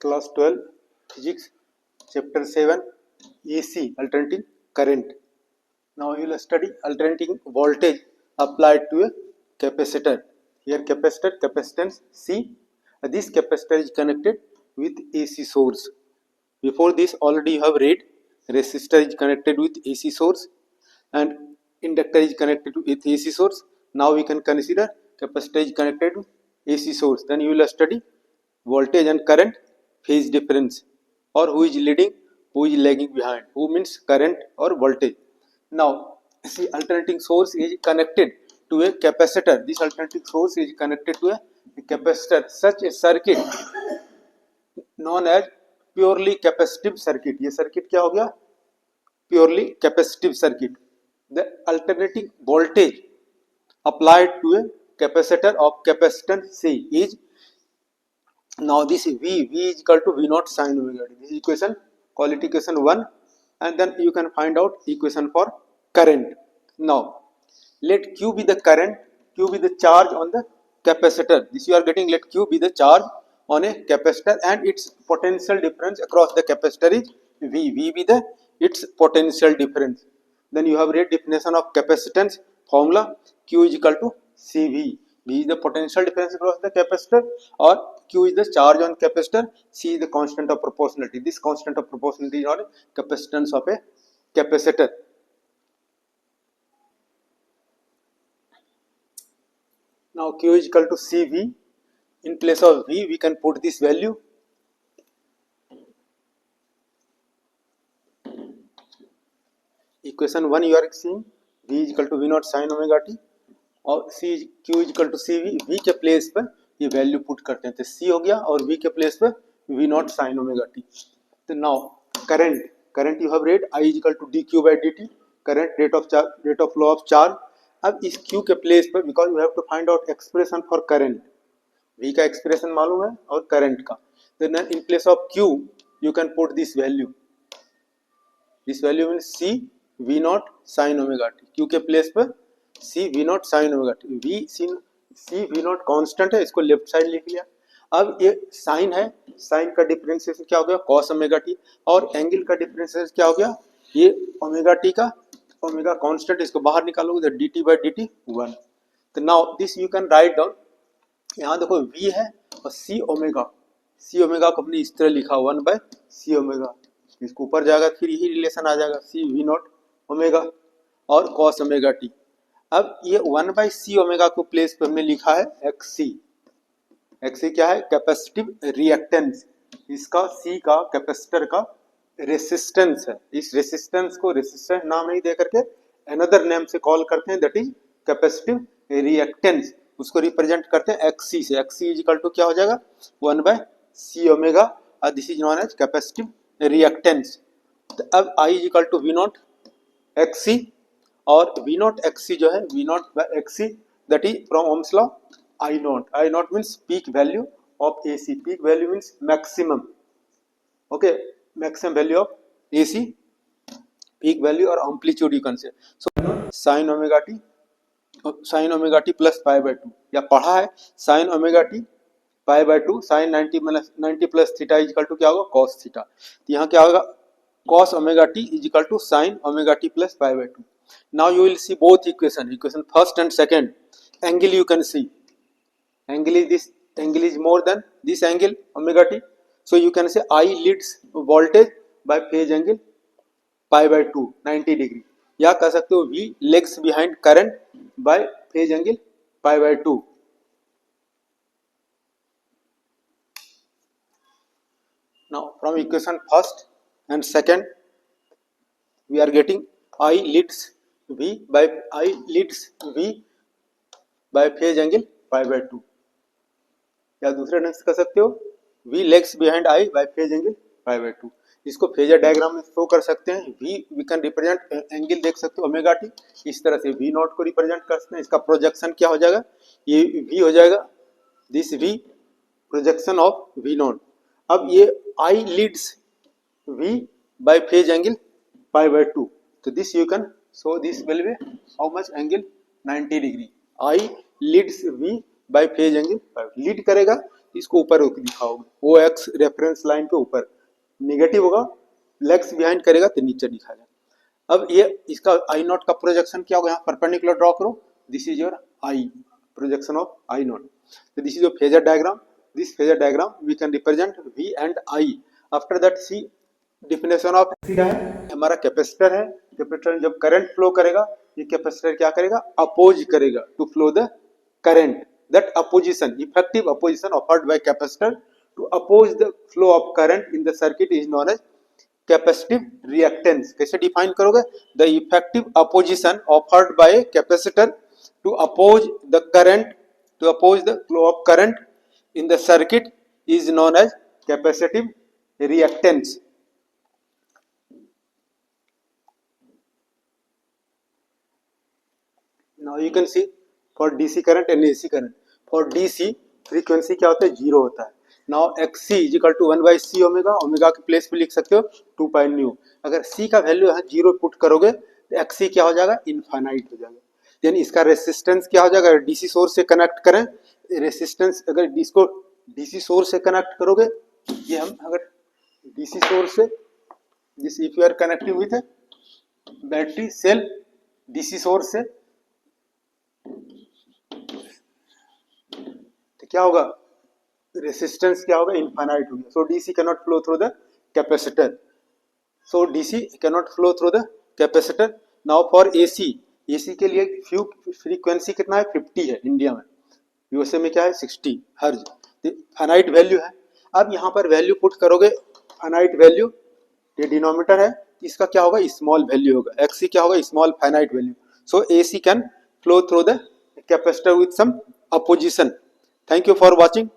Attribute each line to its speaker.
Speaker 1: Class 12 Physics Chapter 7 AC Alternating Current. Now you will study alternating voltage applied to a capacitor. Here capacitor, capacitance C. This capacitor is connected with AC source. Before this already you have read resistor is connected with AC source and inductor is connected with AC source. Now we can consider capacitor is connected to AC source. Then you will study voltage and current phase difference, or who is leading, who is lagging behind, who means current or voltage. Now see, alternating source is connected to a capacitor. This alternating source is connected to a capacitor. Such a circuit known as purely capacitive circuit. ये circuit क्या हो गया? Purely capacitive circuit. The alternating voltage applied to a capacitor of capacitance C is, now this V is equal to V naught sin omega t. This is equation, call it equation 1, and then you can find out equation for current. Now let Q be the current, Q be the charge on the capacitor. This you are getting, let Q be the charge on a capacitor and its potential difference across the capacitor is V. V be the its potential difference. Then you have read definition of capacitance formula, Q is equal to CV. V is the potential difference across the capacitor, or Q is the charge on capacitor, C is the constant of proportionality. This constant of proportionality is not capacitance of a capacitor. Now Q is equal to CV. In place of V we can put this value. Equation 1 you are seeing, V is equal to V naught sin omega t, और Q is equal to CV. V के place पर ये value put करते हैं, तो C हो गया और V के प्लेस पर V naught sin omega t. तो now current you have read I is equal to dq by dt, current rate of flow of charge. अब इस Q के प्लेस पर, because you have to find out expression for current, V का expression मालूम है और current का, तो in place of Q you can put this value. This value means C V naught sin omega t. Q के place पर C V naught sin omega t. C V naught constant है, इसको left side लिख लिया. अब ये sign है, sign का डिफरेंशिएशन क्या हो गया? cos omega T. और एंगल का डिफरेंशिएशन क्या हो गया? ये ओमेगा टी का, ओमेगा कांस्टेंट, इसको बाहर निकालोगे तो dt by dt 1. तो now this you can write down. यहाँ देखो V है और C ओमेगा को अपने इस तरह लिखा 1 by C ओमेगा. इसको ऊपर जाएगा फिर यही रिलेशन आ जाएगा, C V naught ओमेगा और cos ओमेगा टी. अब ये 1 by C ओमेगा को प्लेस पर हमने लिखा है XC. XC क्या है? Capacitive reactance. इसका C का कैपेसिटर का रेसिस्टेंस है. इस रेसिस्टेंस को रेसिस्टेंस नाम नहीं दे करके अनदर नेम से कॉल करते हैं, दैट इज कैपेसिटिव रिएक्टेंस. उसको रिप्रेजेंट करते हैं XC से. XC इज इक्वल टू क्या हो जाएगा? 1 by C ओमेगा, और this is known as capacitive reactance. तो अब I is equal to V naught XC, और V naught XC जो है V naught by XC, that is from Ohm's law I naught. I naught means peak value of AC. Peak value means maximum. Okay, maximum value of AC, peak value or amplitude you can say. So sin omega t plus pi by 2, या पढ़ा है sin omega t pi by 2 sin 90 plus theta is equal to क्या होगा? cos theta. तो यहाँ क्या होगा? cos omega t is equal to sin omega t plus pi by 2. Now you will see both equation first and second. Angle you can see, angle is this, angle is more than this angle omega t. So you can say I leads voltage by phase angle pi by 2 90 degree, या कह सकते हो V lags behind current by phase angle pi by 2. Now from equation first and second we are getting I leads V by phase angle pi by 2, या दूसरे ढंग से कह सकते हो V lags behind I by phase angle pi by 2. इसको phasor diagram में show कर सकते हैं. वी कैन रिप्रेजेंट एंगल, देख सकते हो ओमेगा टी, इस तरह से V नॉट को रिप्रेजेंट कर सकते हैं. इसका प्रोजेक्शन क्या हो जाएगा? ये V हो जाएगा, this V projection of V naught. अब ये I leads V by phase angle pi by 2. So this you can show, this will be how much angle? 90 degree. I leads V by phase angle pi. Lead करेगा इसको ऊपर लिखा होगा, ओ x reference line के ऊपर, negative होगा legs behind करेगा तो नीचे दिखा जाएगा। अब ये इसका आई नॉट का प्रोजेक्शन क्या होगा, यहाँ परपेंडिकुलर ड्रॉ करो, this is your I, projection of I naught. तो this is your phasor diagram, this phasor diagram we can represent V and I. After that see definition of क्या है, हमारा capacitor है, capacitor जब current flow करेगा, ये capacitor क्या करेगा, अपोज करेगा to flow the current. That opposition, effective opposition offered by capacitor to oppose the flow of current in the circuit is known as capacitive reactance. कैसे define करोगे, the effective opposition offered by capacitor to oppose the current, to oppose the flow of current in the circuit is known as capacitive reactance. Now you can see for DC current and AC current. For DC frequency क्या होता है, zero होता है। Now XC is equal to 1 by C omega, omega के place पे लिख सकते हो 2 पाई न्यू। अगर C का वैल्यू यहाँ जीरो पुट करोगे तो XC क्या हो जाएगा, इनफाइनाइट हो जाएगा। यानी इसका रेसिस्टेंस क्या हो जाएगा, अगर डीसी सोर्स से कनेक्ट करें, रेसिस्टेंस अगर इसको डीसी सोर्स से कनेक्ट करोगे, ये हम अगर डीसी सोर्स से, this if you are connecting with battery cell DC source से, तो क्या होगा, रेसिस्टेंस क्या होगा, इनफाइनाइट होगा। So DC can not flow through the capacitor, so DC can not flow through the capacitor. Now for AC, AC के लिए few frequency कितना है, 50 है इंडिया में, यूएसए में क्या है 60 हर्ज, फाइनाइट वैल्यू है। अब यहाँ पर वैल्यू पुट करोगे, फाइनाइट वैल्यू, ये डिनोमिनेटर है, इसका क्या होगा, स्मॉल वैल्यू होगा, एक्सी क्या होगा, small finite value. So AC can flow through the capacitor with some opposition. Thank you for watching.